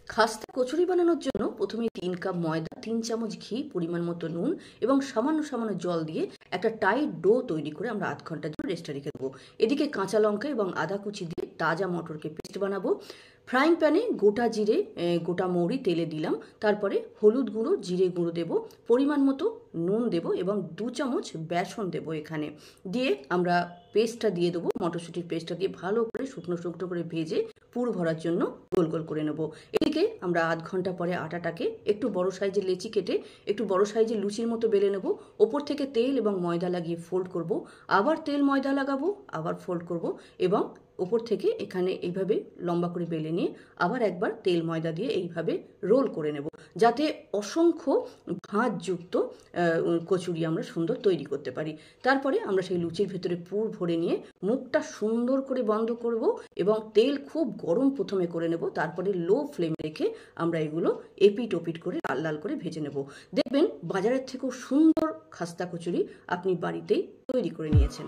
খাস্তা কচুরি বানানোর জন্য প্রথমে 3 কাপ ময়দা, 3 চামচ ঘি, পরিমাণ মতো নুন এবং সামান্য সামান্য জল দিয়ে একটা টাইট ডো তৈরি করে আমরা 8 ঘন্টার জন্য রেস্টে রেখে দেবো। এদিকে কাঁচা লঙ্কা এবং আদা কুচি দিয়ে তাজা মটরকে পেস্ট বানাবো। ফ্রাইং প্যানে গোটা জিরে, গোটা মৌরি তেলে দিলাম। তারপরে হলুদ গুঁড়ো, জিরে গুঁড়ো দেবো, পরিমাণ মতো নুন দেবো এবং 2 চামচ বেসন দেবো এখানে। দিয়ে আমরা পেস্টটা দিয়ে দেবো, মটরশুঁটির পেস্টটা দিয়ে ভালো করে শুকনো শুকনো করে ভেজে পুর ভরার জন্য গোল গোল করে নেব। এদিকে আমরা 8 ঘন্টা পরে আটাটাকে একটু বড় সাইজের লেচি কেটে একটু বড় সাইজের লুচির মতো বেলে নেব। ওপর থেকে তেল এবং ময়দা লাগিয়ে ফোল্ড করব, আবার তেল ময়দা লাগাবো, আবার ফোল্ড করব এবং ওপর থেকে এখানে এইভাবে লম্বা করে বেলে নিয়ে আবার একবার তেল ময়দা দিয়ে এইভাবে রোল করে নেব, যাতে অসংখ্য ভাঁজযুক্ত কচুরি আমরা সুন্দর তৈরি করতে পারি। তারপরে আমরা সেই লুচির ভেতরে পুর ভরে নিয়ে মুখটা সুন্দর করে বন্ধ করব এবং তেল খুব গরম প্রথমে করে নেব। তারপরে লো ফ্লেমে রেখে আমরা এগুলো এপিট ওপিট করে লাল লাল করে ভেজে নেব। দেখবেন বাজারের থেকেও সুন্দর খাস্তা কচুরি আপনি বাড়িতেই তৈরি করে নিয়েছেন।